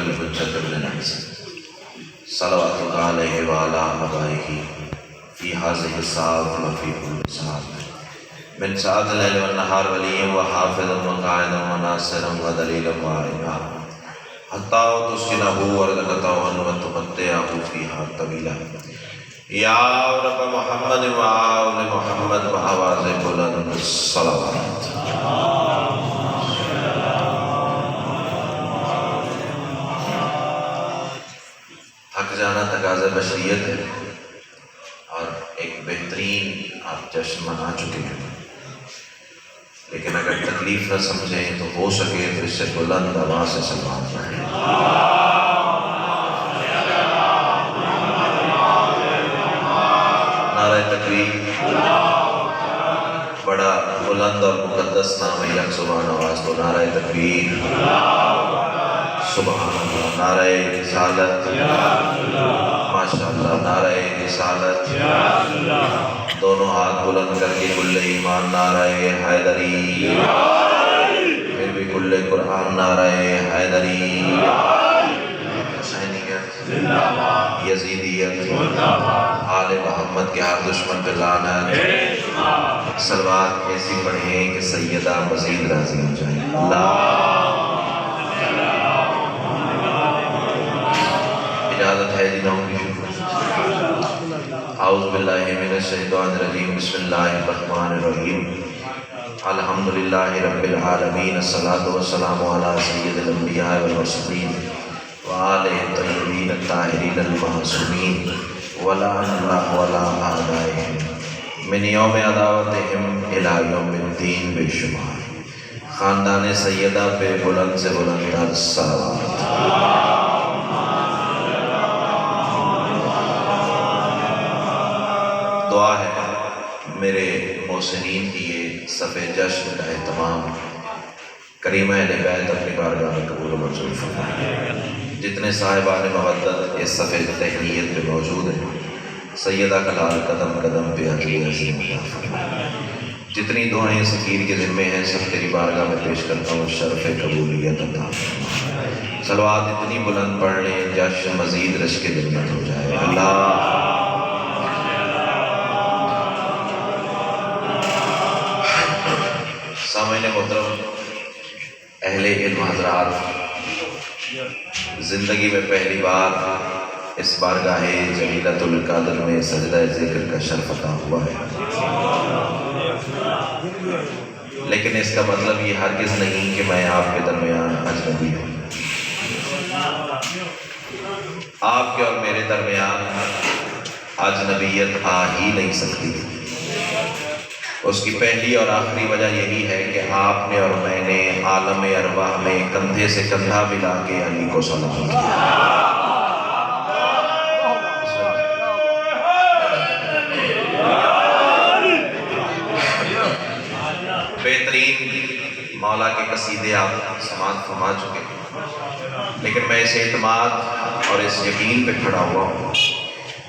الحجة ابن الحسن صلوات الله عليه وعلى آبائه في هذه الساعة وفي كل ساعة من ساعة الليل والنهار وليا وحافظا وقائدا وناصرا ودليلا وعينا حتى تسكنه وارزقته وتمتعه فيها طويلا یا رب محمد و آل محمد و آواز بلند الصلوات. تھک جانا تقاضا بشریت ہے اور ایک بہترین آپ جشن منا چکے ہیں، لیکن اگر تکلیف نہ سمجھیں تو ہو سکے تو اس سے بلند آواز سے سلام پڑھیں. نعرہ تکبیر، بڑا بلند اور مقدس نام ہے یک زبان آواز تو نعرہ تکبیر، سبحان اللہ، نعرہ رسالت، ماشاءاللہ، نعرہ رسالت، دونوں ہاتھ بلند کر کے کل ایمان نعرہ حیدری، پھر بھی کل قرآن نعرہ حیدری، حسینیت، یزیدیت، آل محمد کے ہر دشمن پہ لعنت. صلوات ایسی پڑھیں کہ سیدہ مزید راضی ہو جائیں. اجازت ہے جی ناؤں کی شکر. اعوذ باللہ من الشیطان الرجیم، بسم اللہ الرحمن الرحیم. الحمدللہ رب العالمین، الصلاۃ والسلام علی سید الانبیاء والمرسلین وآلہ الطیبین الطاہرین المعصومین ولعن اللہ ولا اعدائہم من یوم عداوتہم الی یوم الدین بے شمار. خاندان سیدہ پہ بلند سے بلند الصلوات. دعا ہے میرے محسنین کی یہ صفِ جشن کا اہتمام کریمہ اہل بیت اپنی بارگاہ میں قبول و منظور فرمائے. جتنے صاحبان مودت اس صفِ تہنیت پہ موجود ہیں، سیدہ کا لال قدم قدم پہ عقیل عظیم عطا فرمائے. جتنی دعائیں سکیر کے ذمے ہیں سب تیری بارگاہ میں پیش کرتا ہوں، شرف قبولیت عطا فرمائے. صلوات اتنی بلند پڑھ لیں جشن مزید رشک جنت ہو جائے. اللہ سامعین محترم، اہل علم حضرات، زندگی میں پہلی بار اس بارگاہ جلیلۃ القدر میں سجدہ ذکر کا شرف عطا ہوا ہے، لیکن اس کا مطلب یہ ہرگز نہیں کہ میں آپ کے درمیان اجنبی ہوں. آپ کے اور میرے درمیان اجنبیت آ ہی نہیں سکتی. اس کی پہلی اور آخری وجہ یہی ہے کہ آپ نے اور میں نے عالم ارواح میں کندھے سے کندھا ملا کے علی کو سلام کیا. بہترین مولا کے قصیدے آپ سماعت فرما چکے ہیں، لیکن میں اس اعتماد اور اس یقین پہ کھڑا ہوا ہوں.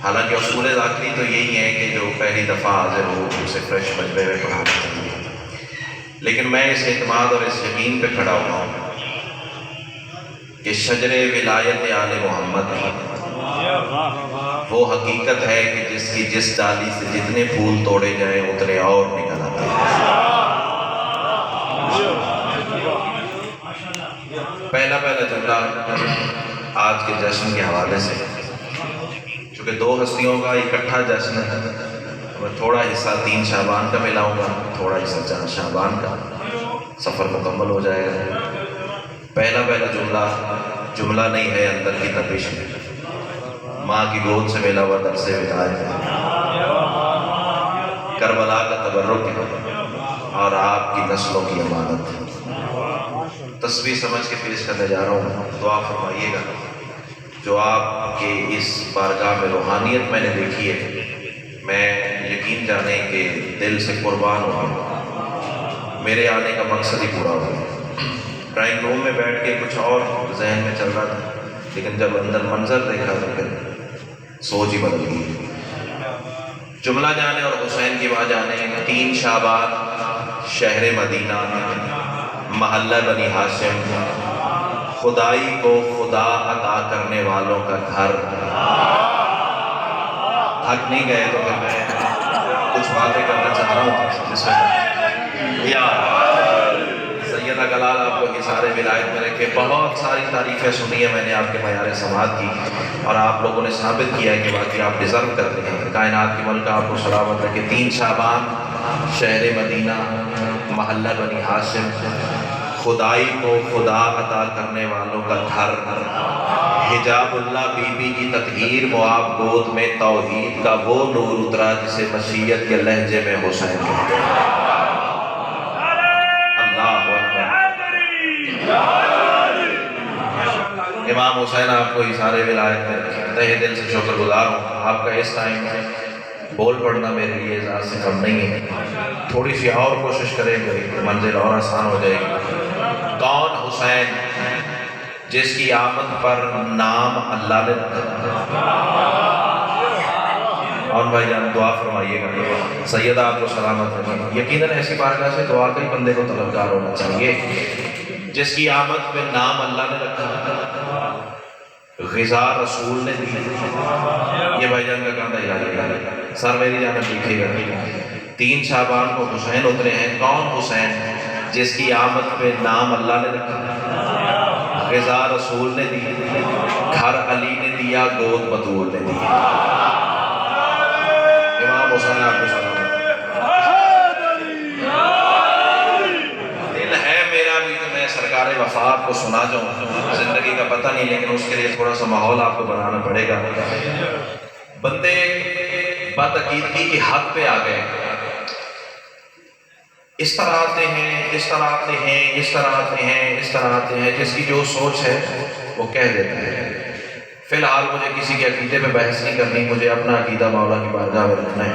حالانکہ اصول ذاکری تو یہی ہے کہ جو پہلی دفعہ حاضر ہو اسے فریش مجمع میں پڑھانا چاہیے، لیکن میں اس اعتماد اور اس یقین پہ کھڑا ہوا ہوں کہ شجر ولایت آل محمد وہ حقیقت ہے کہ جس کی جس ڈالی سے جتنے پھول توڑے جائیں اتنے اور نکل آتے ہیں. پہلا جملہ آج کے جشن کے حوالے سے، چونکہ دو ہستیوں کا اکٹھا جشن ہے، میں تھوڑا حصہ 3 شعبان کا ملاؤں گا، تھوڑا حصہ 4 شعبان کا، سفر مکمل ہو جائے گا. پہلا جملہ نہیں ہے اندر کی تپش میں، ماں کی گود سے ملا ہوا درس ولایت ہے، کربلا کا تبرک ہے اور آپ کی نسلوں کی امانت ہے. تصویر سمجھ کے پیش کرنے جا رہا ہوں، دعا فرمائیے گا. جو آپ کے اس بارگاہ میں روحانیت میں نے دیکھی ہے، میں یقین جانے کہ دل سے قربان ہوں، میرے آنے کا مقصد ہی پورا ہوا. ڈرائنگ روم میں بیٹھ کے کچھ اور ذہن میں چل رہا تھا، لیکن جب اندر منظر دیکھا تو پھر سوچ ہی بدل گئی. جملہ جانے اور حسین کی ماں جانے. 3 شعبان، شہر مدینہ، محلہ بنی ہاشم، خدائی کو خدا عطا کرنے والوں کا گھر۔ تھک نہیں گئے تو پھر میں کچھ باتیں کرنا چاہ رہا ہوں جس میں یا سیدہ کلال آپ کو حصار ولایت میں رکھے۔ بہت ساری تعریفیں سنی ہیں میں نے آپ کے معیار سماعت کی، اور آپ لوگوں نے ثابت کیا ہے کہ واقعی آپ ڈیزرو کرتے ہیں۔ کائنات کی ملکہ آپ کو سلامت رکھے۔ 3 شعبان، شہر مدینہ، محلہ بنی ہاشم، خدائی کو خدا عطا کرنے والوں کا گھر، حجاب اللہ بی بی کی تطہیر، معاب گود میں توحید کا وہ نور اترا جسے مشیت کے لہجے میں حسین کہتے ہیں۔ اللہ اکبر۔ امام حسین آپ کو حصار ولایت میں رکھے۔ تہہ دل سے شکر گزار ہوں۔ آپ کا اس ٹائم بول پڑھنا میرے لیے اعزاز سے کم نہیں ہے، تھوڑی سی اور کوشش کریں گے منزل اور آسان ہو جائے گی۔ کون حسین جس کی آمد پر نام اللہ نے رکھا؟ اور بھائی جان دعا فرمائیے گا، سیدہ آپ کو سلامت رکھے۔ یقیناً ایسی بارگاہ سے دعا کا ہی بندے کو طلبگار ہونا چاہیے۔ جس کی آمد پہ نام اللہ نے رکھا، غذا رسول نے دی۔ یہ بھائی جان کا کاندھا یاد ہے، سر میری جانب لکھے گا۔ 3 شعبان کو حسین اترے ہیں۔ کون حسین جس کی آمد پہ نام اللہ نے رکھا، غذا رسول نے دی، گھر علی نے دیا، گود بطول نے دی۔ امام حسین آپ کو سلام۔ دل ہے میرا بھی کہ میں سرکار وفات کو سنا جاؤں، زندگی کا پتہ نہیں، لیکن اس کے لیے تھوڑا سا ماحول آپ کو بنانا پڑے گا۔ بندے بدعقیدگی کی حد پہ آ گئے، اس طرح آتے ہیں، اس طرح آتے ہیں، اس طرح آتے ہیں، اس طرح آتے ہیں، جس کی جو سوچ ہے وہ کہہ دیتا ہے۔ فی الحال مجھے کسی کے عقیدے پہ بحث نہیں کرنی، مجھے اپنا عقیدہ مولا کی بارگاہ میں رکھنا ہے۔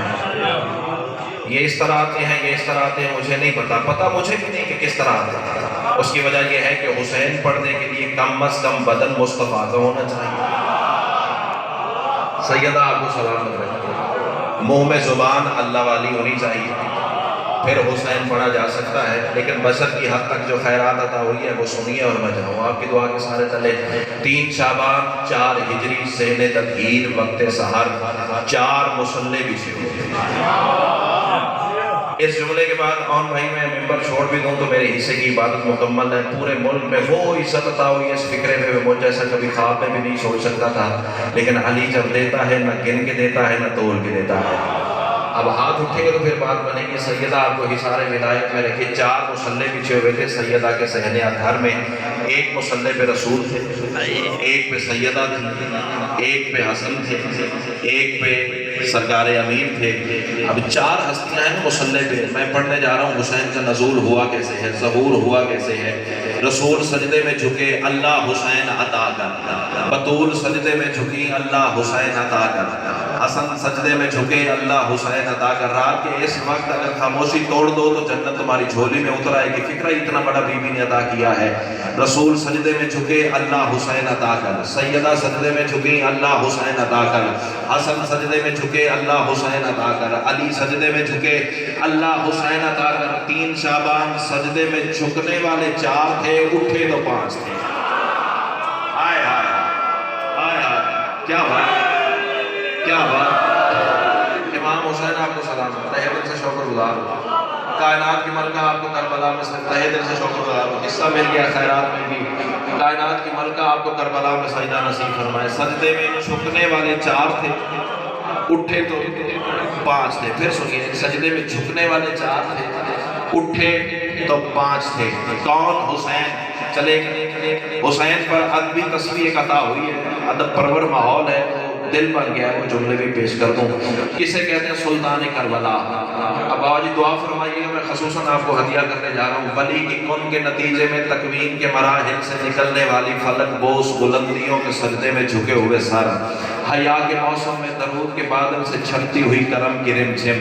یہ اس طرح آتے ہیں، یہ اس طرح آتے ہیں، مجھے نہیں پتا مجھے بھی نہیں کہ کس طرح آتے ہیں۔ اس کی وجہ یہ ہے کہ حسین پڑھنے کے لیے کم از کم بدن مصطفیٰ کا ہونا چاہیے۔ سیدہ آپ کو سلامت رکھے۔ منہ میں زبان اللہ والی ہونی چاہیے، پھر حسین پڑھا جا سکتا ہے، لیکن بشر کی حد تک جو خیرات عطا ہوئی ہے وہ سنیے اور میں جاؤں۔ آپ کی دعا کے سارے تلے 3 شعبان 4 ہجری سین تطہیر وقت سحر 4 مصلے بھی سے ہوئے۔ اس جملے کے بعد آن بھائی میں ممبر چھوڑ بھی دوں تو میرے حصے کی عبادت مکمل ہے۔ پورے ملک میں وہ عزت عطا ہوئی ہے اس فکرے میں، مجھ جیسا کبھی خواب میں بھی نہیں سوچ سکتا تھا، لیکن علی جب دیتا ہے نہ گن کے دیتا ہے نہ تول کے دیتا ہے۔ اب ہاتھ اٹھے گا تو پھر بات بنے گی۔ سیدہ آپ کو حصار ولایت میں رکھے۔ 4 مصلے بچھے ہوئے تھے سیدہ کے صحن اطہر میں۔ ایک مصلے پہ رسول تھے، ایک پہ سیدہ تھی، ایک پہ حسن تھے، ایک پہ سرکار امیر تھے۔ اب 4 ہستیاں ہیں مصلے پہ۔ میں پڑھنے جا رہا ہوں حسین کا نزول ہوا کیسے ہے، ظہور ہوا کیسے ہے۔ رسول سجدے میں جھکے، اللہ حسین عطا کر۔ بطول سجدے میں جھکی، اللہ حسین عطا کر۔ حسن سجدے میں جھکے، اللہ حسین عطا کر۔ رات کے اس وقت اگر خاموشی توڑ دو تو جنت تمہاری جھولی میں اتر آئے گی۔ فکرہ اتنا بڑا بی بی نے عطا کیا ہے۔ رسول سجدے میں جھکے، اللہ حسین عطا کر۔ سیدہ سجدے میں جھکی، اللہ حسین عطا کر۔ حسن سجدے میں جھکے، اللہ حسین عطا کر۔ علی سجدے میں جھکے، اللہ حسین عطا کر۔ 3 شعبان سجدے میں جھکنے والے 4 تھے، اٹھے تو 5 تھے۔ آئے آئے آئے آئے، کیا بات کیا بات۔ امام حسین آپ کو سلام، تہہ دل سے شکر گزار ہوں۔ کائنات کی ملکہ آپ کو کربلا میں سے تہہ دل سے شکر گزار ہوں، حصہ مل گیا خیرات میں بھی۔ کائنات کی ملکہ آپ کو کربلا میں سجدہ نصیب فرمائے۔ سجدے میں جھکنے والے 4 تھے، اٹھے تو 5 تھے۔ پھر سنیے، سجدے میں جھکنے والے 4 تھے، اٹھے تو 5 تھے۔ کون؟ حسین۔ چلے حسین پر ادبی تصویر عطا ہوئی ہے، ادب پرور ماحول ہے، دل بن گیا ہے، وہ جملے بھی پیش کر دوں۔ کسے کہتے ہیں؟ سلطان کربلا۔ اب آج دعا فرمائیے گا، میں خصوصاً آپ کو ہدیہ کرنے جا رہا ہوں۔ ولی کی کن کے نتیجے میں تکوین کے مراحل سے نکلنے والی فلک بوس بلندیوں کے سجدے میں جھکے ہوئے سر، حیا کے موسم میں درود کے بادل سے چھلتی ہوئی کرم کی رم جھم،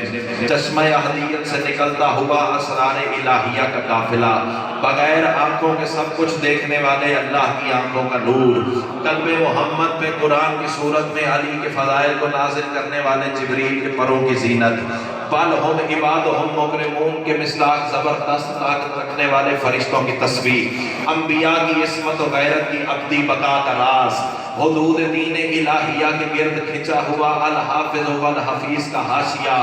چشمہ اہلیت سے نکلتا ہوا اسرار الہیہ کا قافلہ، بغیر آنکھوں کے سب کچھ دیکھنے والے اللہ کی آنکھوں کا نور، قلب محمد پہ قرآن کی صورت میں علی کے فضائل کو نازل کرنے والے جبریل کے پروں کی زینت، بل ہم عبادہم مکرمون کے مصداق زبردست طاقت رکھنے والے فرشتوں کی تسبیح، انبیاء کی عصمت و غیرت کی ابدی بقا کا راز، حدود دین الہیہ کے گرد کھنچا ہوا الحافظ والحفیظ کا حاشیہ،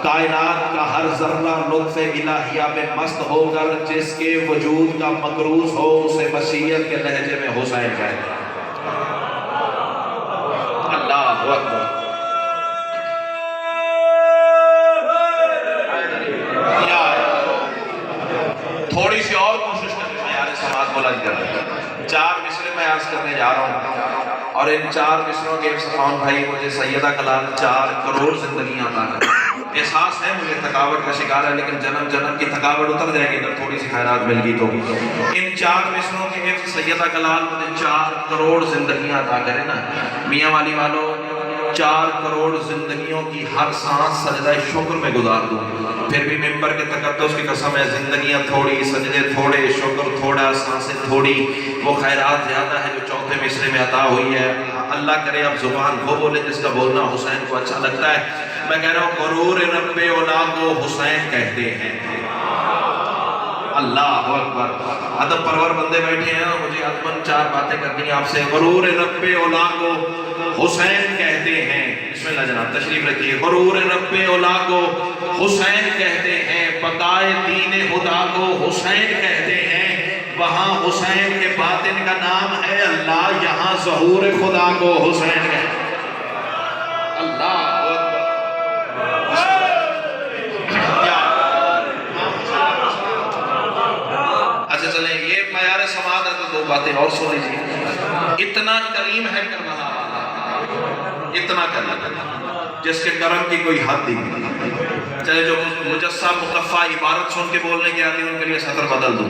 کائنات کا ہر ذرہ لطف الہیہ میں مست ہو کر جس کے وجود کا مقروض ہو اسے مشیت کے لہجے میں حسین کہتے ہیں۔ اللہ اکبر۔ تھوڑی سی اور کوشش کریں، معیار سماعت بلند کریں۔ 4 مصرے میں عرض کرنے جا رہا ہوں، اور ان 4 مصروں کے سلمان بھائی مجھے سیدہ کلام 4 کروڑ زندگیاں عطا کریں۔ احساس ہے مجھے تھکاوٹ کا شکار ہے، لیکن جنم جنم کی تھکاوٹ اتر جائے گی اگر تھوڑی سی خیرات مل گئی تو۔ ان 4 مصروں کے سیدہ کلام مجھے 4 کروڑ زندگیاں عطا کریں نا میاں والی والوں، 4 کروڑ زندگیوں کی ہر سانس سجدہ شکر میں گزار دوں، پھر بھی ممبر کے تقدس کی قسم ہے زندگیاں تھوڑی، سجدے تھوڑے، شکر تھوڑا، سانسیں تھوڑی، وہ خیرات زیادہ ہے جو چوتھے مصرے میں عطا ہوئی ہے۔ اللہ کرے اب زبان وہ بولے جس کا بولنا حسین کو اچھا لگتا ہے۔ میں کہہ رہا ہوں غرور رب اولا کو حسین کہتے ہیں۔ اللہ اکبر۔ ادب پرور بندے بیٹھے ہیں، مجھے ادباً 4 باتیں کرنی ہیں آپ سے۔ غرور رب اولا کو حسین کہتے ہیں۔ بسم اللہ جناب تشریف رکھیے۔ غرور رب اولا کو حسین کہتے ہیں، بقائے دین خدا کو حسین کہتے ہیں، وہاں حسین کے باطن کا نام ہے اللہ، یہاں ظہور خدا کو حسین کہتے ہیں۔ اللہ اچھا چلیں، یہ معیار سماعت ہے تو 2 باتیں اور سن لیجیے۔ اتنا کریم ہے کربلا والا، اتنا کریم جس کے کرم کی کوئی حد نہیں۔ چلے جو مجسم مقفع عبارت سن کے بولنے کے آتے ہیں ان کے لیے سطر بدل دوں۔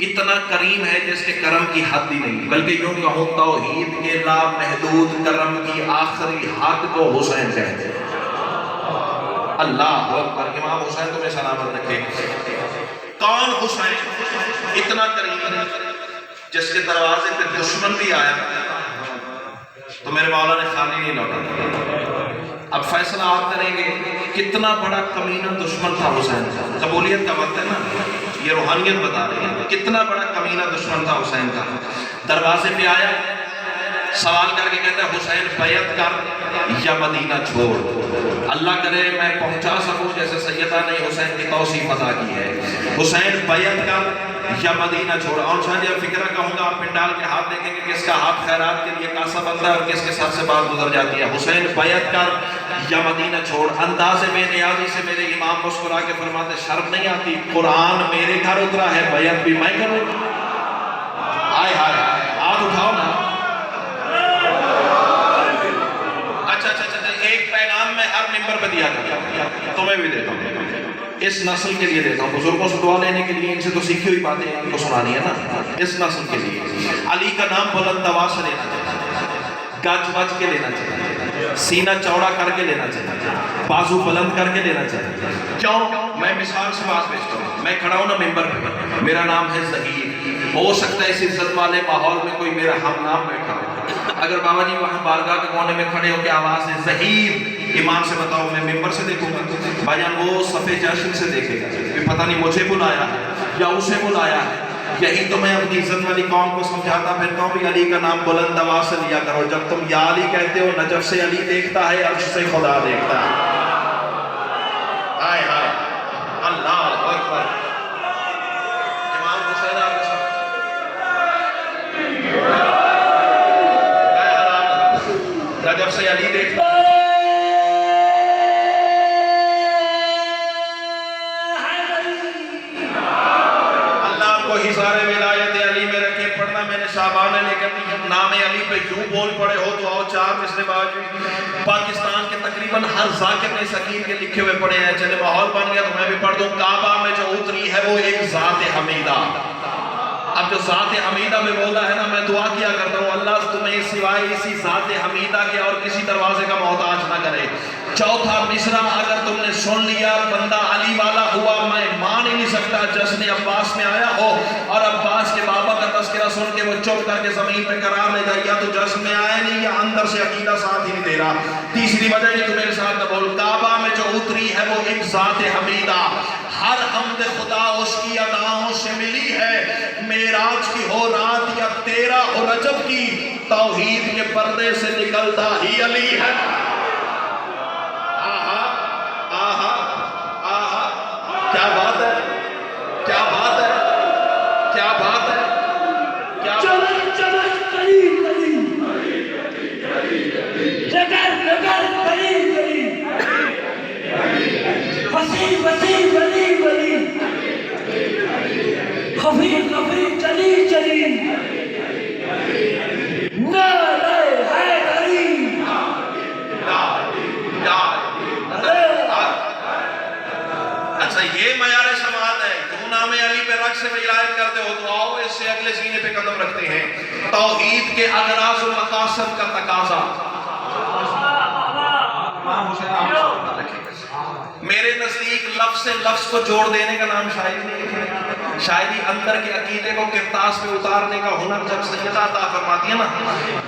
اتنا کریم ہے جس کے کرم کی حد ہی نہیں، بلکہ یوں کہوں توحید کے لامحدود کرم کی آخری حد کو حسین کہتے ہیں۔ اللہ اکبر۔ امام حسین تمہیں سلامت رکھے۔ کون حسین؟ اتنا کریم جس کے دروازے پہ دشمن بھی آیا تو میرے مولا نے خالی نہیں لوٹا۔ اب فیصلہ آپ کریں گے کتنا بڑا کمینہ دشمن تھا حسین کا۔ قبولیت کا وقت ہے نا، یہ روحانیت بتا رہی ہے کتنا بڑا کمینہ دشمن تھا حسین کا۔ دروازے پہ آیا، سوال کر کے کہتا ہے حسین بیعت کر یا مدینہ چھوڑ۔ اللہ کرے میں پہنچا سکوں جیسے سیدہ نے حسین کی توصیف عطا کی ہے۔ حسین بیعت کر یا مدینہ چھوڑ۔ اور شاید یہ فکرہ کہوں گا، آپ پنڈال کے ہاتھ دیکھیں گے کس کا ہاتھ خیرات کے لیے کاسا بنتا ہے اور کس کے ساتھ سے بات گزر جاتی ہے۔ حسین بیعت کر یا مدینہ چھوڑ۔ انداز بے نیازی سے میرے امام مسکرا کے فرماتے شرم نہیں آتی، قرآن میرے گھر اترا ہے، بیعت بھی میں کروں۔ ہائے ہائے ہاتھ اٹھاؤ نا۔ ایک پیغام میں ہر ممبر پہ دیا کرتا ہوں، تمہیں بھی دیتا ہوں، اس نسل کے لیے دیتا ہوں، بزرگوں سے دعا لینے کے لیے، ان سے تو سیکھی ہوئی باتیں ان کو سنانی ہے نا، اس نسل کے لیے علی کا نام بلند دوا سے لینا چاہیے، گج بج کے لینا چاہیے، سینہ چوڑا کر کے لینا چاہیے، بازو بلند کر کے لینا چاہیے۔ کیوں؟ میں مثال سے بات پیش کروں، میں کھڑا ہوں نا ممبر پہ، میرا نام ہے ظہیر، ہو سکتا ہے اس عزت والے ماحول میں کوئی میرا ہم نام بیٹھا ہو، اگر بابا جی وہاں بارگاہ کے کونے میں کھڑے ہو کے آواز ہے ظہیر، ایمان سے بتاؤ میں ممبر سے دیکھوں گا، بھائی جان وہ صفِ جشن سے دیکھے گا کہ پتہ نہیں مجھے بلایا ہے یا اسے بلایا ہے۔ یہی تو میں اپنی عزت والی قوم کو سمجھاتا پھرتا ہوں بھی علی کا نام بلند آواز سے لیا کرو، جب تم یا علی کہتے ہو نجف سے علی دیکھتا ہے، عرش سے خدا دیکھتا ہے۔ ہائے ہائے اللہ اکبر۔ امام حسین آپ کے ساتھ نجف سے علی دیکھتا ہے۔ سارے ولایت علی میں رکھے پڑھنا، میں نے شعبان نے کہتی نام علی پہ یوں بول پڑے ہو تو آؤ 4 مصرے باوجود پاکستان کے تقریباً ہر ذاکر نے سکین کے لکھے ہوئے پڑھے ہیں، چلے ماحول بن گیا تو میں بھی پڑھ دوں۔ کعبہ میں جو اتری ہے وہ ایک ذات حمیدہ، اب جو ذات حمیدہ میں بولا ہے نا، میں دعا کیا کرتا ہوں اللہ تمہیں سوائے اسی ذات حمیدہ کے اور کسی دروازے کا محتاج نہ کرے۔ چوتھا مصرع اگر تم نے سن لیا بندہ علی والا ہوا، میں مان ہی نہیں سکتا جشن عباس میں آیا ہو اور عباس کے بابا کا تذکرہ سن کے وہ چپ کر کے زمین پہ قرار لے گا، یا تو جشن میں آیا نہیں یا اندر سے عقیدہ ساتھ ہی نہیں دے رہا۔ تیسری وجہ یہ تو میرے ساتھ نہ بول، کعبہ میں جو اتری ہے وہ ایک ذات حمیدہ، ہر حمد خدا اس کی اداؤں سے ملی ہے، معراج کی ہو رات یا 13 ہو رجب کی، توحید کے پردے سے نکلتا ہی علی ہے۔ آہا آہا آہا، کیا بات ہے، کیا بات ہے، کیا بات ہے، کیا چمک چمک کلی کلی، لگر لگر کلی کلی، وسیع وسیع ولی ولی، خفی خفی چلی چلی، نعرہ حیدری، اچھا یہ معیار سماعت ہے، تم نام علی پہ رقص میں ولایت کرتے ہو تو آؤ اس سے اگلے سینے پہ قدم رکھتے ہیں۔ توحید کے اغراض و مقاصد کا تقاضا، میرے نزدیک لفظ سے لفظ کو جوڑ دینے کا نام شاعری نہیں ہے، شاعری اندر کے عقیدے کو کرتاس پہ اتارنے کا ہنر جب سیدہ عطا فرماتی ہے نا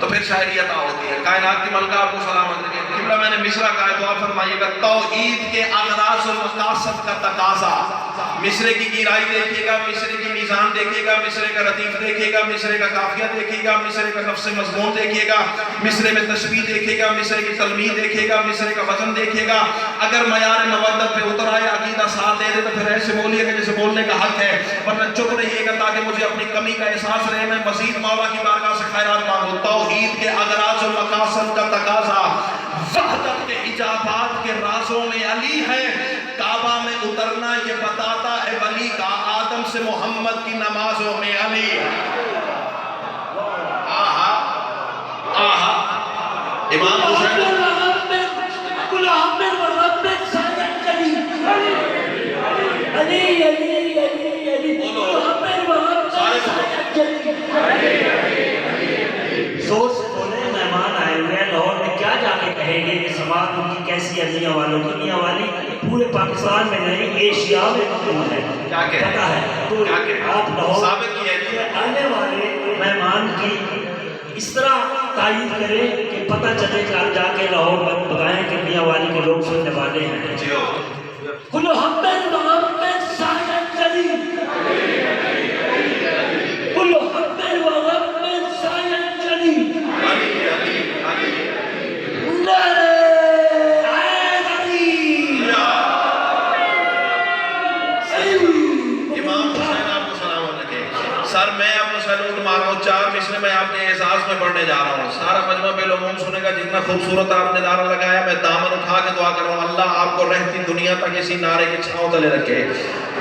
تو پھر شاعری عطا ہوتی ہے۔ کائنات کی ملکہ آپ کو سلامت رکھے۔ قبلہ میں نے مصرع کہا ہے، دعا فرمائیے گا، توحید کے اغراض و مقاصد کا تقاضا، مصرے کی گہرائی دیکھیے گا، مصرے کی میزان دیکھیے گا، مصرے کا ردیف دیکھیے گا، مصرے کا قافیہ دیکھیے گا، مصرے کا لفظ مضمون دیکھیے گا، مصرے میں تشبیہ دیکھیے گا، مصرے کی تلمیح دیکھیے گا، مصرے کا وزن دیکھیے گا۔ اگر معیار مودت پہ اتر آئے، عقیدہ ساتھ دے دے تو پھر ایسے بولیے گا جیسے بولنے کا حق ہے، ورنہ چپ رہیے گا تاکہ مجھے اپنی کمی کا احساس رہے، میں مزید مولا کی بارگاہ سے خیرات مانگوں۔ توحید کے اغراض و مقاصد کا تقاضا، وحدت کے ایجابات کے رازوں میں علی ہے، کعبہ میں اترنا یہ بتاتا ہے ولی کا، آدم سے محمد کی نمازوں میں علی ہے۔ آہا آہا، امام حسین کل حمد و رب سایت چلی، علی علی علی علی، کل حمد و رب سایت چلی۔ زور سے بولے، مہمان آئے ہوئے ہیں لاہور میں، کیا جا کے کہیں گے کہ سماعت ان کی کیسی ہے؟ میاں والوں کی، میاں والی پورے پاکستان میں نہیں ایشیا میں مقبول ہے، پتہ ہے؟ تو آپ لاہور آنے والے مہمان کی اس طرح تائید کریں کہ پتہ چلے کہ جا کے لاہور میں بتائیں کہ میاں والی کے لوگ سننے والے ہیں۔ کل حمد و رب سایت چلی، کل حمد و رب سایت چلی، نعرہ حیدری۔ امام حسین آپ کو سلام علیکم۔ سر میں اپنا سیلوٹ مار رہا ہوں، 4 مصرے میں آپ کے اعزاز میں پڑھنے جا رہا ہوں، سارا مجمع بالعموم سنے گا، جتنا خوبصورت آپ نے نعرہ لگایا، میں دامن اٹھا کے دعا کر رہا ہوں اللہ آپ کو رہتی دنیا تک اسی نعرے کی چھاؤں تلے رکھے۔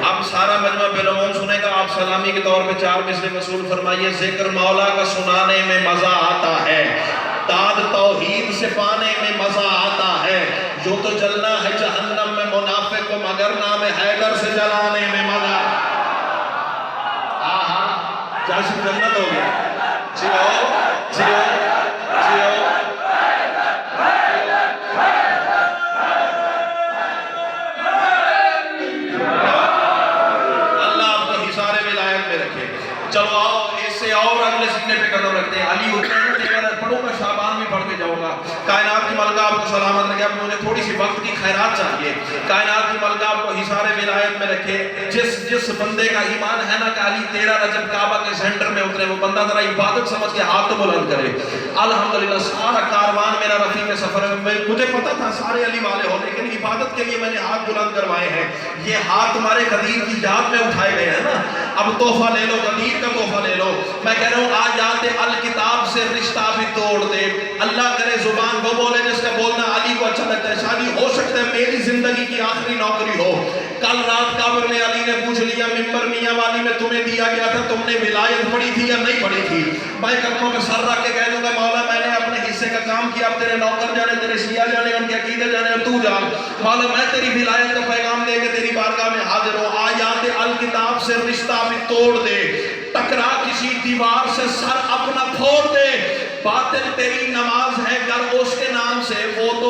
اب سارا مجمع بالعموم سنے گا، آپ سلامی کے طور پہ 4 مصرے وصول فرمائیے۔ ذکر مولا کا سنانے میں مزہ آتا ہے، داد توحید سے پانے میں مزہ آتا ہے، جو تو جلنا ہے جہنم میں منافق کو مگر نام حیدر سے جلانے میں مزہ۔ آہا، جاشن جنت ہو گیا، جیو جیو جیو۔ اللہ آپ کو حصار ولایت میں رکھے۔ چلو آؤ اس سے اور اگلے سینے پہ قدم رکھتے ہیں۔ علی اتنے پڑھوں میں شعبان بھی پڑھ کے جاؤں گا۔ کائنات کی ملکہ آپ کو سلامت رکھے، اب مجھے تھوڑی سی وقت کی خیرات چاہیے۔ کائنات کی ملکہ آپ کو حصار ولایت میں رکھے۔ جس بندے کا ایمان ہے نا کہ علی 13 رجب کعبہ کے سینٹر میں اترے، وہ بندہ ذرا عبادت سمجھ کے ہاتھ تو بلند کرے۔ الحمدللہ سارا کاروان میرا رفیق سفر ہے، مجھے پتا تھا سارے علی والے ہو، لیکن عبادت کے لیے میں نے ہاتھ بلند کروائے ہیں۔ یہ ہاتھ تمہارے قدیر کی یاد میں اٹھائے گئے ہیں نا، اب تحفہ لے لو، قدیر کا تحفہ لے لو۔ میں کہہ رہا ہوں آیات الکتاب سے رشتہ بھی توڑ دے، اللہ کرے زبان وہ بولے جس کا بولنا علی کو اچھا لگتا ہے۔ شادی ہو سکتا ہے میری زندگی کی آخری نوکری ہو۔ کل رات قبر میں علی نے پوچھ لیا ممبر میاں والی میں تمہیں دیا گیا تھا، تم نے ولایت پڑھی تھی یا نہیں پڑھی تھی؟ میں قدموں میں سر رکھ کے کہہ دوں گا مولا میں نے اپنے حصے کا کام کیا، اب تیرے نوکر جانے، تیرے شیعہ جانے، ان کے عقیدے جانے، اور تو جان مولا میں تیری ولایت کا پیغام دے کے تیری بارگاہ میں حاضر ہوں۔ آیات الکتاب سے رشتہ بھی توڑ دے، ٹکرا کسی دیوار سے سر اپنا پھوڑ دے، باطل تیری نماز ہے کر اس کے نام سے، وہ تو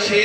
6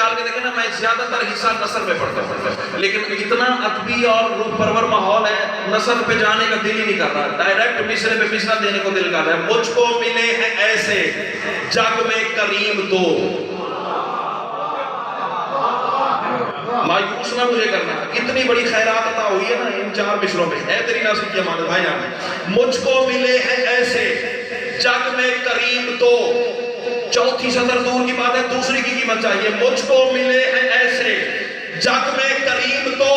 نکال کے دیکھیں نا، میں زیادہ تر حصہ نثر میں پڑھتا ہوں، لیکن اتنا ادبی اور روح پرور ماحول ہے، نثر پہ جانے کا دل ہی نہیں کر رہا، ڈائریکٹ مصرے پہ مصرا دینے کو دل کر رہا ہے. مجھ کو ملے ہیں ایسے جگ میں کریم دو. مایوس نہ مجھے کرنا، اتنی بڑی خیرات عطا ہوئی ہے نا ان 4 مصروں میں. ہے تیری ناصر کی امانت بھائی جان. مجھ کو ملے ہیں ایسے جگ میں کریم دو. چوتھی سطر دور کی بات ہے، دوسری کی قیمت چاہیے. مجھ کو ملے ہیں ایسے جگ میں کریم دو،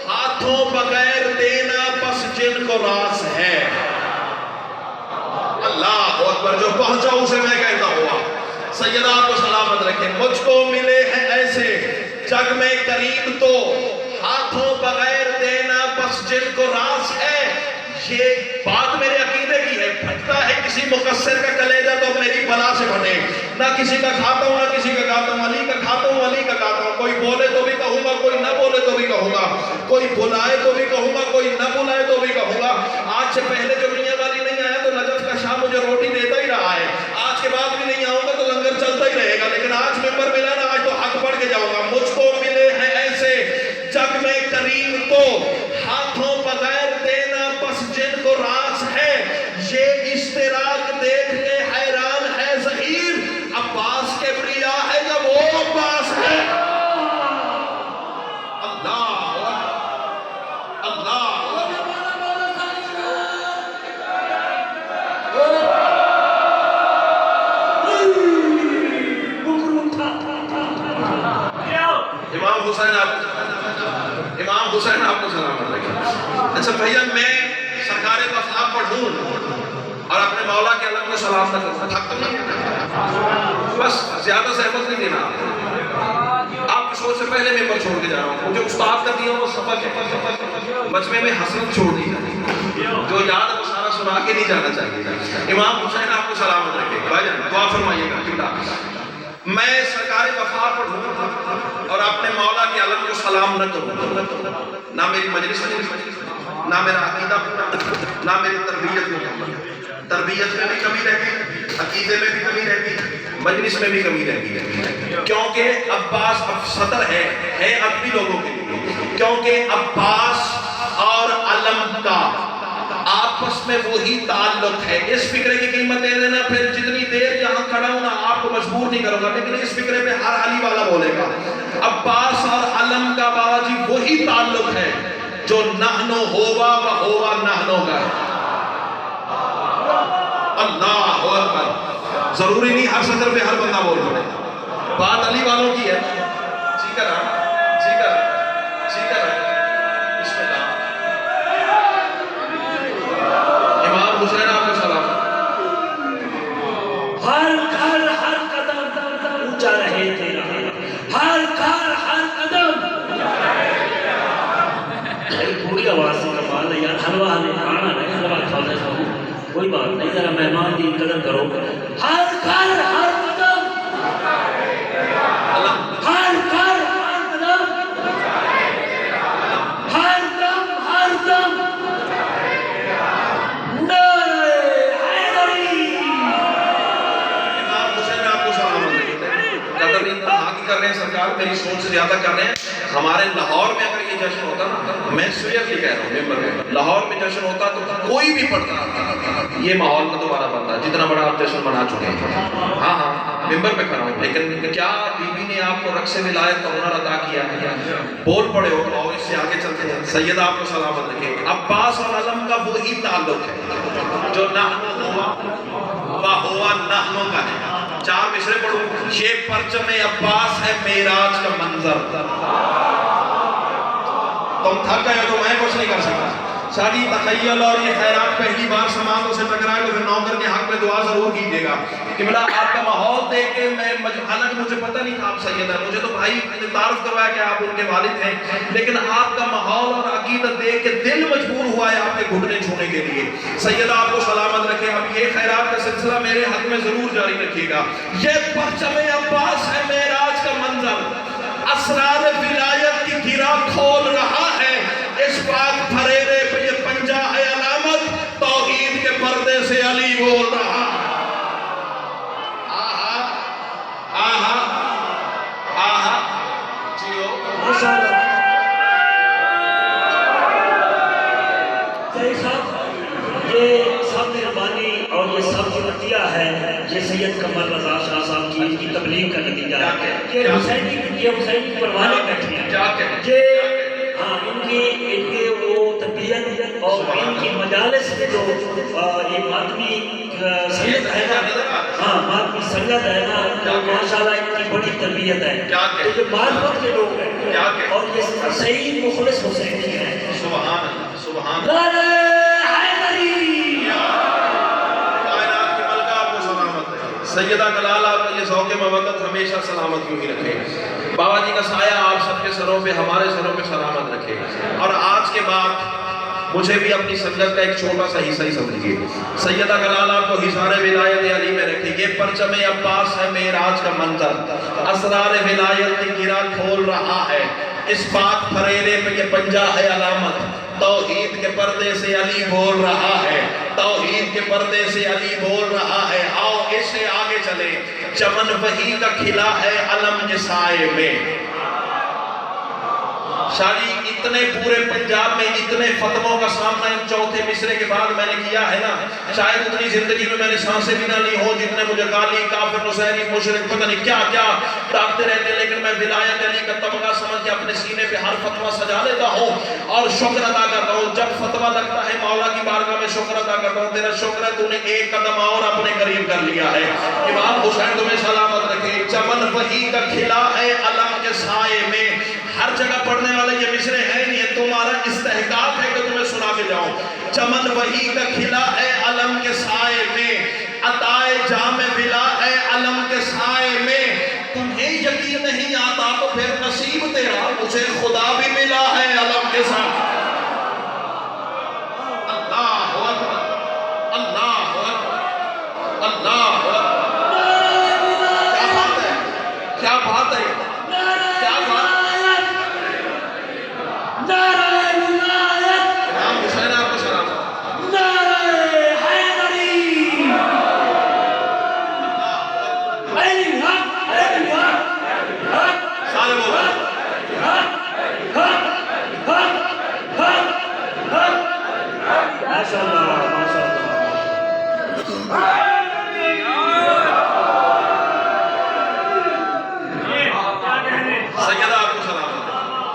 ہاتھوں بغیر دینا بس جن کو راس ہے. اللہ اکبر. جو پہنچا اسے میں کہتا ہوا سیدہ آپ کو سلامت رکھے. مجھ کو ملے ہیں ایسے جگ میں کریم تو، ہاتھوں بغیر دینا بس جن کو راس ہے. یہ بات میرے عقیدے کی ہے. پھٹتا ہے کسی مقصر کا کلیجہ تو میری بلا سے پھٹے. نہ کسی کا کھاتا ہوں نہ کسی کا کھاتا ہوں، علی کا کھاتا ہوں علی کا کھاتا ہوں. کوئی بولے تو بھی کہوں گا، کوئی نہ بولے تو بھی کہوں گا، کوئی بلائے تو بھی کہوں گا، کوئی نہ بلائے تو بھی کہوں گا. آج سے پہلے جو میاں والی نہیں آیا تو نجف کا شاہ مجھے روٹی دیتا ہی رہا ہے. آج کے بعد بھی نہیں آؤں گا تو لنگر چلتا ہی رہے گا. لیکن آج ممبر ملا نا، آج تو حق پڑھ کے جاؤں گا. مجھ کو ملے ہیں ایسے جگ میں کریم تو، ہاتھوں بغیر دینا بس جن کو راس ہے. یہ اشتراک دیکھ کے حیران ہے ظہیر، عباس کے بریا ہے یا وہ عباس ہے؟ اللہ اللہ. امام حسین آپ کو سلامت رکھے. اچھا بھیا، میں سرکار وفا پڑھوں اور اپنے مولا کے علم کو سلام نہ کروں، حق تو نہیں؟ بس زیادہ زحمت نہیں دینا. آپ کی سوچ سے پہلے ممبر چھوڑ کے جا رہا ہوں. مجھے استاد کا دیا وہ سبق ہے، مجمع میں حسرت چھوڑ دی جاتی، جو یاد ہے وہ سارا سنا کے نہیں جانا چاہیے. امام حسین آپ کو سلامت رکھے. بھائی جان دعا فرمائیے گا. میں سرکار وفا پڑھوں اور اپنے مولا کے علم کو سلام نہ کروں، نہ میری مجلس نہ میرا عقیدہ نہ میری تربیت مکمل. تربیت میں بھی کمی رہتی، عقیدے میں بھی کمی رہتی، مجلس میں بھی کمی رہتی ہے. کیونکہ عباس اب سطر ہے ادبی لوگوں کے لیے. کیونکہ عباس اور علم کا آپس میں وہی تعلق ہے. اس فکرے کی قیمت دے دینا، پھر جتنی دیر یہاں کھڑا ہوں نا آپ کو مجبور نہیں کروں گا، لیکن اس فکرے پہ ہر علی والا بولے گا. عباس اور علم کا بابا جی وہی تعلق ہے جو نحنو ہوا و ہوا نحنو کا ہے. اللہ اکبر. ضروری نہیں ہر سطر پہ ہر بندہ بول پڑے. بات علی والوں کی ہے. جی کر بسم اللہ. امام حسین آپ کو سلام. ہر گھر ہر قدم اونچا رہے تیرا، ہر گھر ہر قدم. پوری آواز سے کمال ہے یار. حلوہ ہمیں کھانا نہیں، حلوہ کھانا ہے کوئی بات نہیں، ذرا مہمان کی قدر کرو. ہر گھر ہر قدم، ہر گھر ہر قدم، ہر دم ہر دم. کر رہے ہیں سرکار، میری سوچ سے زیادہ کر رہے ہیں. ہمارے لاہور میں اگر یہ جشن ہوتا نا، میں سیریسلی کہہ رہا ہوں ممبر میں، لاہور میں جشن ہوتا تو کوئی بھی پڑھتا یہ ماحول نہ دوبارہ بنتا جتنا بڑا آپ جشن منا چکے ہیں. ہاں ممبر پہ کھڑا ہوں، لیکن کیا بی بی نے آپ کو رقص ولایت کا ہنر عطا کیا؟ بول پڑے ہو تو اس سے آگے چلتے ہیں. سیدہ آپ کو سلامت رکھے. عباس اور علم کا وہی تعلق ہے جو نحنو ہوا نحنو کا ہے. 4 مصرے پڑھوں. یہ پرچم عباس ہے معراج کا منظر. تم تھک گئے ہو تو میں کچھ نہیں کر سکتا. ساری تخیل اور یہ خیرات پہلی بار سماعتوں سے ٹکرائے تو پھر نوکر کے حق میں دعا ضرور کیجیے گا کہ بلا آپ کا ماحول دیکھ کے میں حالانکہ مجھے پتہ نہیں تھا آپ سید ہیں، مجھے تو بھائی نے تعارف کروایا کہ آپ ان کے والد ہیں، لیکن آپ کا ماحول اور عقیدت دیکھ کے دل مجبور ہوا ہے آپ کے گھٹنے چھونے کے لیے. سیدہ آپ کو سلامت رکھے. اب یہ خیرات کا سلسلہ میرے حق میں ضرور جاری رکھیے گا. یہ پرچم عباس ہے معراج کا منظر، اسرار ولایت کی گرہ کھول رہا ہے. اس پاک پھریرے پہ یہ پنجہ ہے علامت، توحید کے پردے سے علی بول رہا. آہا آہا آہا صاحب یہ سب مہربانی اور یہ سب جو عطیہ ہے یہ سید قمر رضا شاہ صاحب کی ان کی تبلیغ کا نتیجہ ہے. یہ حسینی پروانے بیٹھے ہیں یہ ہاں ان کی وہ تربیت اور ان کی مجالس میں جو یہ ماتمی سنگت ہے نا, ہاں ماتمی سنگت ہے نا, تو ماشاءاللہ ان کی بڑی تربیت ہے. تو جو معرفت کے لوگ ہیں اور یہ صحیح مخلص حسینی ہیں. سبحان اللہ سبحان اللہ. نعرہ حیدری. کائنات کی ملکہ آپ کو سلامت رکھے. سیدہ کلال آپ کو یہ ذوق مودت ہمیشہ سلامت یوں ہی رکھے. بابا جی کا سایہ آپ سب کے سروں پہ ہمارے سروں پہ سلامت رکھے. اور آج کے بعد مجھے بھی اپنی سنگت کا ایک چھوٹا سا حصہ ہی سمجھیے. سیدہ کلال آپ کو حصار ولایت علی میں رکھے. یہ پرچم عباس ہے معراج کا منظر, اسرار ولایت کی گرہ کھول رہا ہے. اس پاک پھریرے پہ یہ پنجہ ہے علامت. توحید کے پردے سے علی بول رہا ہے, توحید کے پردے سے علی بول رہا ہے. آؤ اس سے آگے چلیں. چمن وہی کا کھلا ہے علم کے سائے میں. شاہی اتنے پورے پنجاب میں اتنے فتووں کا سامنا ان چوتھے مصرے کے بعد میں نے کیا ہے نا, شاید اتنی زندگی میں نے سانسیں بھی نہ لی ہوں جتنے مجھے گالی, کافر, نصیری, مشرک, پتہ نہیں کیا کیا ڈاکتے رہتے, لیکن میں ولایت علی کا تمغہ سمجھ کے اپنے سینے پہ ہر فتوہ سجا لیتا ہوں اور شکر ادا کرتا ہوں. جب فتوہ لگتا ہے مولا کی بارگاہ میں شکر ادا کرتا ہوں. تیرا شکر ہے تو نے ایک قدم اور اپنے قریب کر لیا ہے. امام حسین تمہیں سلامت رکھے. چمن وہی کا کھلا ہے علم کے سائے میں. ہر جگہ پڑھنے والے یہ مصرے ہیں نہیں, تمہارا استحقاق ہے کہ تمہیں سنا کے جاؤں. چمن وہی کا کھلا ہے علم کے سائے میں, عطائے جام ولا ہے علم کے سائے میں. تمہیں یقین نہیں آتا تو پھر نصیب تیرا, مجھے خدا بھی ملا ہے علم کے سائے. اللہ اکبر اللہ اکبر اللہ اکبر. کیا بات ہے, کیا بات ہے, کیا بات.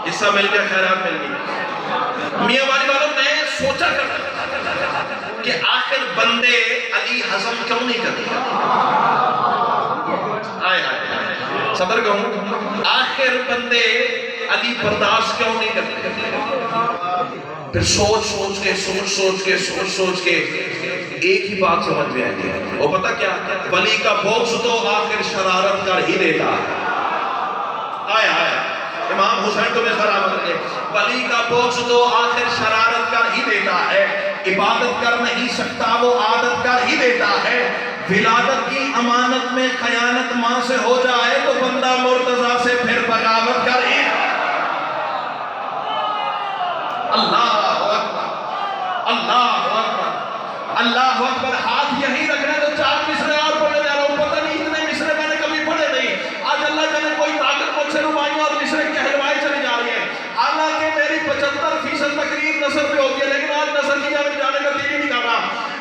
حصہ مل گیا, خیرات مل گئی. میاں والی والوں نے سوچا کرتا کہ آخر بندے علی ہضم کیوں نہیں کرتے. آئے آئے صدر کہوں, آخر بندے علی برداشت کیوں نہیں کرتے. پھر سوچ سوچ کے ایک ہی بات سمجھ میں آئی ہے. وہ پتہ کیا, ولی کا بغض تو آخر شرارت کر ہی دیتا ہے. آئے آئے امام حسین تو میں سلامت رکھے. ولی کا بغض تو آخر شرارت کر ہی دیتا ہے. عبادت کر نہیں سکتا وہ عادت کر ہی دیتا ہے. ولادت کی امانت میں خیانت ماں سے ہو جائے تو بندہ مرتضیٰ سے پھر بغاوت کر ہی. اللہ اکبر اللہ اکبر اللہ اکبر. ہاتھ یہی رکھنا تو 4 مصرے اور پڑھنے جا رہا ہوں. پتہ نہیں اتنے مصرے میں نے کبھی پڑھے نہیں. آج اللہ جانے کوئی طاقت مجھ سے روائیاں اور مصرے کہلوائے چلی جا رہی ہیں. حالانکہ میری 75% تقریر نثر پہ ہوتی ہے, لیکن آج نثر کی جانب جانے کا دل ہی نہیں کر رہا.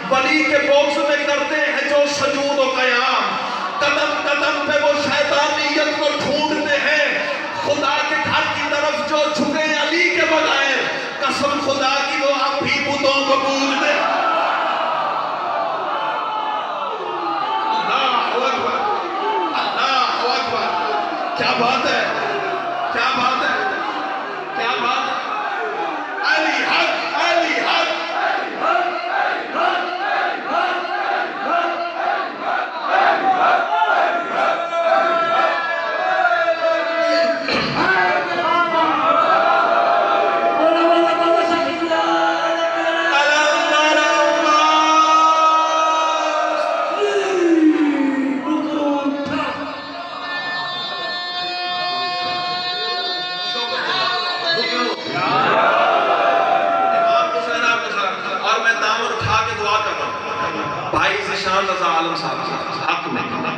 ولی کے بغض میں کرتے ہیں جو سجود و قیام, قدم قدم پہ وہ شیطانیت کو ڈھونڈتے ہیں. خدا کے گھر کی طرف جو جھکے علی کے بغیر, قسم خدا کی وہ اب بھی بتوں کو پوجتے. اللہ اکبر اللہ اکبر. کیا بات ہے, کیا بات ہے, کیا بات ہے. علی حق علی حق.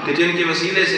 کہ جن کے وسیلے سے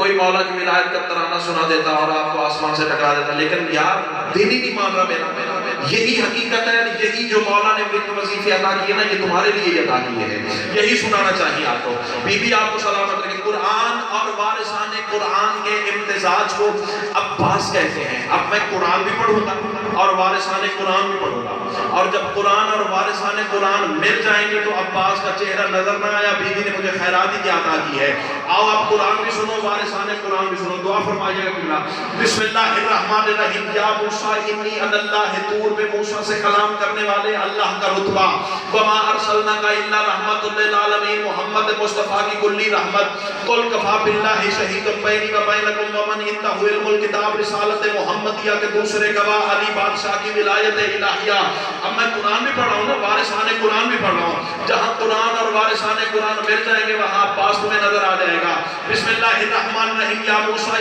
کوئی مولا کی ولایت کا ترانہ سنا دیتا اور آپ کو آسمان سے ٹکرا دیتا، لیکن یار دل ہی نہیں مان رہا میرا۔ یہی حقیقت ہے، یہی جو مولا نے وظیفے عطا کیے نا، یہ تمہارے لیے عطا کیے ہیں، یہی سنانا چاہیے آپ کو۔ بی بی آپ کو سلامت رکھے۔ قرآن اور وارثان قرآن کے امتزاج کو عباس کہتے ہیں۔ اب میں قرآن بھی پڑھوں گا اور وارثان قرآن بھی پڑھوں گا، اور جب قرآن اور وارثان قرآن مل جائیں گے تو عباس کا چہرہ نظر نہ آیا، بیوی نے مجھے خیرات ہی عطا کی ہے۔ آؤ آپ قرآن بھی سنو، وارثان قرآن بھی سنو، دعا فرمائیے گا قبلہ۔ بسم اللہ الرحمن الرحیم۔ یا موسیٰ انی انا اللہ، طور پہ موسیٰ سے کلام کرنے والے اللہ کا رتبہ۔ وما ارسلناک الا رحمۃ للعالمین، محمد مصطفیٰ کی کلی رحمت۔ قل کفی باللہ شہیدا بینی و بینکم ومن عنده علم الکتاب، رسالت محمدیہ کے دوسرے گواہ علی بادشاہ کی ولایت الہیہ۔ اب میں قرآن بھی پڑھ رہا ہوں نا، وارثان قرآن بھی پڑھ رہا ہوں۔ جہاں قرآن اور وارثان قرآن مل جائیں گے وہاں عباس تمہیں نظر آ جائے گا۔ بسم اللہ الرحمن الرحیم۔ یا موسیٰ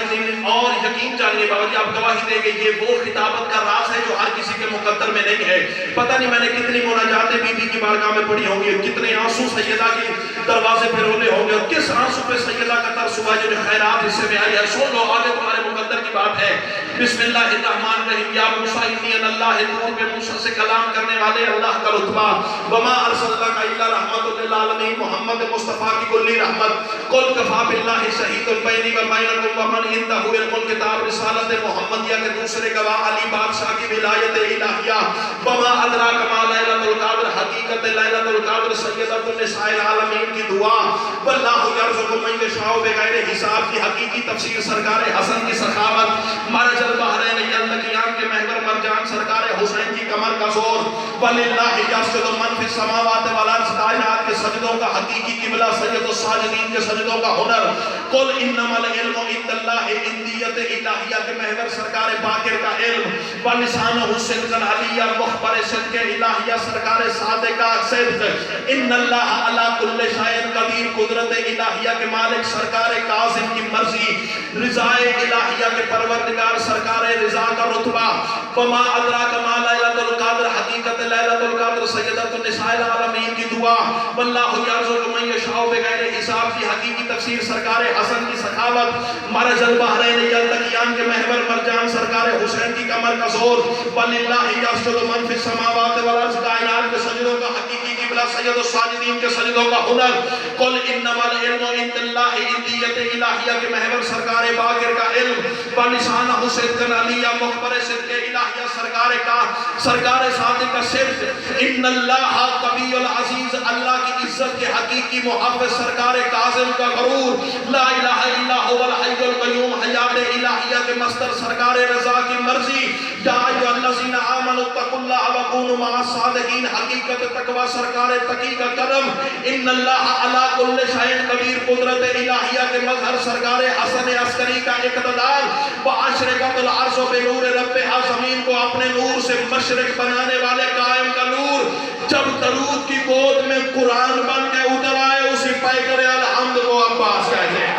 اور یقین جانیے بابا جی، آپ گواہی دیں گے یہ وہ خطابت کا راز ہے جو ہر کسی کے مقدر میں نہیں ہے۔ پتہ نہیں میں نے کتنی مناجاتیں بی بی کی بارگاہ میں پڑھی ہوں گی، کتنے آنسو سیدہ کے دروازے پہ رونے ہوں گے، اور کس آنسو پہ سیدہ کا ترس ہوا جو خیرات حصے میں آئی ہے۔ سن لو، آگے تمہارے مقدر کی بات ہے۔ بسم اللہ الرحمن الرحیم۔ یا موسیٰ انی انا اللہ، طور پہ موسیٰ سے کلام کرنے والے اللہ کا رتبہ۔ وما ارسلناک الا رحمۃ للعالمین، محمد مصطفیٰ کی کلی رحمت۔ قل کفی باللہ شہیدا بینی و بینکم ومن عنده علم الکتاب، رسالت محمدیہ کے دوسرے گواہ علی بادشاہ کی ولایت الہیہ۔ وما ادراک ما لیلۃ القدر، حقیقت لیلۃ القدر سیدۃ النساء العالمین کی دعا۔ واللہ یرزق من یشاء بغیر حساب کی حقیقی تفسیر سرکار حسن کی سخاوت۔ مرج البحرین یلتقیان کے محور مرجان سرکار حسین کی کمر کا زور۔ وللہ یسجد من فی السماوات والارض، کائنات کے سجدوں کا حقیقی قبلہ سید الساجدین کے سجدوں کا ہنر۔ قل انما العلم عند اللہ، عندیت الہیہ کے محور سرکار باقر کا علم۔ ولسانہ صدقا علیہ، مخبر صدق الہیہ سرکار صادقہ صدق۔ ان اللہ علی کل شیء قدیر، قدرت الہیہ کے مالک سرکار کاظم کی مرضی۔ رضا الہیہ کے پروردگار سرکار رضا کا رتبہ۔ وما ادراک ما لیلۃ القدر، حقیقت لیلۃ القدر سیدۃ النساء العالمین کی دعا۔ واللہ یرزق من یشاء بغیر حساب کی حقیقی تفسیر سرکار حسن کی سخاوت۔ مرج البحرین یلتقیان کے محور مرجان سرکار حسین کی کمر کا زور۔ وللہ یسجد من فی السماوات والارض، کائنات کے سجدوں کا حقیقی قبلہ سید الساجدین کے سجدوں کا ہنر۔ قل انما العلم عند اللہ، عندیت الہیہ کے محور سرکار باقر کا علم۔ ولسانہ صدقا علیہ، مخبر صدق الہیہ سرکار صادق کا صدق۔ ان اللہ قوی العزیز، اللہ کی عزت کے حقیقی محافظ سرکار کاظم کا غرور۔ لا الہ الا هو الحی القیوم، حیات الہیہ کے مصدر سرکار رضا کی مرضی۔ یا ایھا الذین آمنوا اتقوا اللہ وکونوا مع الصادقین، حقیقت تقوی سرکار تقی کا کرم۔ ان اللہ علی کل شیء قدیر، قدرت الہیہ کے مظہر سرکار حسن عسکری کا اقتدار۔ واشرقت الارض بنور ربہا، زمین کو اپنے نور سے مشرق بنانے والے قائم کا نور۔ جب درود کی گود میں قرآن بن کے اتر آئے، اسی پیکر الحمد کو عباس کہتے ہیں۔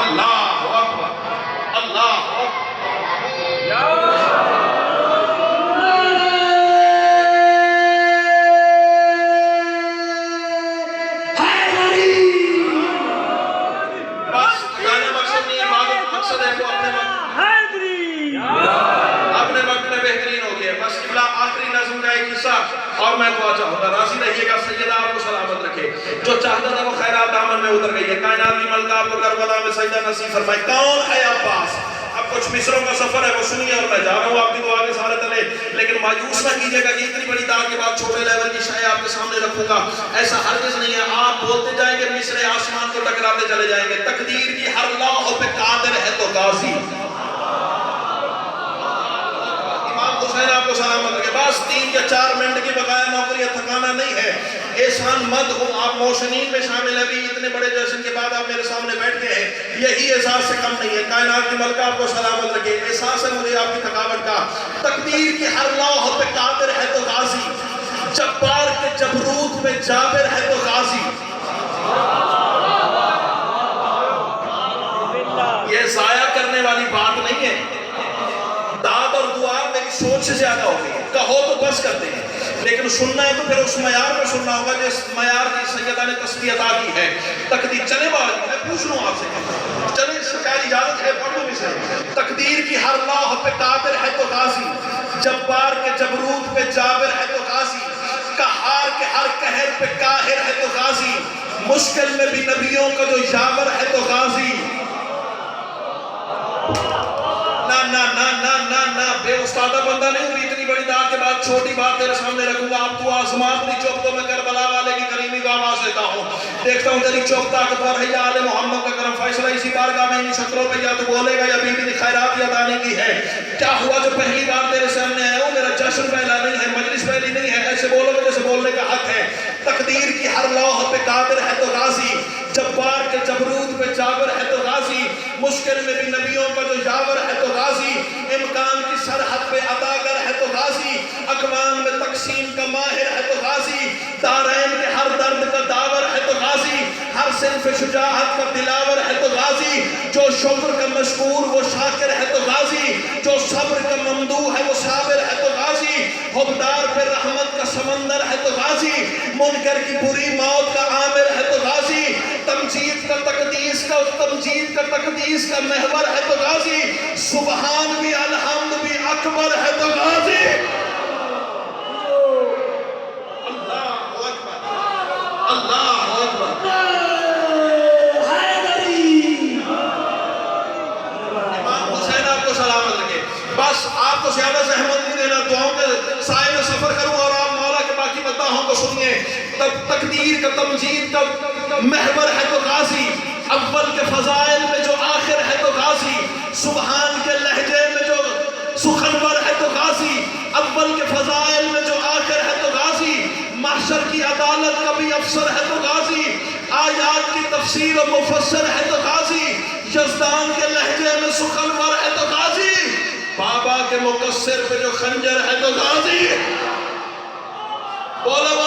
اللہ اکبر، اللہ اکبر۔ اور میں دعا چاہوں گا، راضی رہیے گا، سیدہ آپ کو سلامت رکھے۔ جو چاہتا تھا وہ خیرات دامن میں اتر گئی ہے۔ کائنات کی ملکہ آپ کو کربلا میں سجدہ نصیب فرمائے۔ کون ہے عباس؟ اب کچھ مصروں کا سفر ہے، وہ سنیے، اور میں جا رہا ہوں آپ کی دعا کے سارے تلے، لیکن مایوس نہ کیجیے گا کہ اتنی بڑی دعا کے بعد چھوٹے لیول کی شے آپ کے سامنے رکھوں گا، ایسا ہرگز نہیں ہے۔ آپ بولتے جائیں گے، مصرے آسمان کو ٹکراتے چلے جائیں گے۔ تقدیر کی ہر لوح پہ قادر ہے تو غازی۔ حسین آپ کو سلامت رکھے۔ بس 3 یا 4 منٹ کی بقایا نوکری، تھکانا نہیں ہے۔ احسان مند ہوں، آپ موشنین میں شامل ہیں، بھی اتنے بڑے جشن کے بعد آپ میرے سامنے بیٹھ گئے ہیں، یہی احساس سے کم نہیں ہے۔ کائنات کی ملکہ آپ کو سلامت رکھے۔ احساس ہے مجھے آپ کی تھکاوٹ کا۔ تقدیر کی ہر لوح پہ قادر ہے تو غازی، جبار کے جبروت پہ جابر ہے تو غازی۔ یہ ضائع کرنے والی بات نہیں ہے۔ داد اور دعا میری سوچ سے زیادہ ہو گئی ہے، کہو تو بس کرتے ہیں، لیکن سننا ہے تو پھر اس معیار میں سننا ہوگا جس معیار کی سیدہ نے تسبیح عطا کی ہے۔ تقدیر چلے بات میں پوچھ لوں آپ سے، چلے شکایت اجازت ہے پڑھ لوں اسے۔ تقدیر کی ہر لوح پہ قادر ہے تو غازی، جبار کے جبروت پہ جابر ہے تو غازی، قہار کے ہر قہر پہ قاہر ہے تو غازی، مشکل میں بھی نبیوں کا جو یاور ہے تو غازی۔ نا بے استادہ بندہ نہیں ہوں، اتنی بڑی داد کے بعد چھوٹی بات تیرے سامنے رکھوں گا۔ اب تو آزمان دی چوب تو میں کربلا والے کی کریمی کو آواز دیتا ہوں، دیکھتا ہوں تیری چوب طاقتور ہے یا آل محمد کا کرم فیصلہ اسی بارگاہ میں انہی شکلوں پہ، یا تو بولے گا یا بی بی خیرات یا دانے کی ہے۔ کیا ہوا جو پہلی بار تیرے سامنے آیا ہوں؟ میرا جشن پہلا نہیں ہے، مجلس پہلی نہیں ہے، ایسے بولو گے جیسے بولنے کا حق ہے۔ تقدیر کی ہر لوح پہ قادر ہے تو غازی، جبار کے جبروت پہ جابر ہے تو غازی، مشکل میں بھی نبیوں کا جو یاور ہے تو غازی، امکان کی سرحد پہ عطاگر ہے تو غازی، اقوام میں تقسیم کا ماہر ہے تو غازی، دارین کے ہر درد کا داور ہے تو غازی، ہر صنف شجاعت کا دلاور ہے تو غازی، جو شکر کا مشکور وہ شاکر ہے تو غازی، جو صبر کا ممدوح ہے وہ صابر ہے تو غازی، حبدار پہ رحمت کا سمندر ہے تو غازی، منکر کی بری موت کا عامر ہے تو غازی، تمجید کا تقدیس کا محور ہے تو غازی، سبحان بھی الحمد بھی اکبر ہے تو غازی۔ اللہ اکبر، اللہ اکبر۔ امام حسین آپ کو سلامت رکھے۔ بس آپ کو زیادہ زحمت نہیں دینا، دعاؤں کے سائے میں سفر کروں اور آپ مولا کے باقی مداحوں کو سنیے۔ تقدیر کا تمجید کا محور ہے تو غازی، اول کے فضائل میں جو آخر ہے تو غازی، سبحان کے لہجے میں جو سخنور ہے تو غازی، اول کے فضائل میں جو آخر ہے تو غازی، محشر کی عدالت کا بھی افسر ہے تو غازی، آیات کی تفسیر و مفسر ہے تو غازی، یزدان کے لہجے میں سخنور ہے تو غازی، بابا کے مقصر پہ جو خنجر ہے تو غازی۔ بولو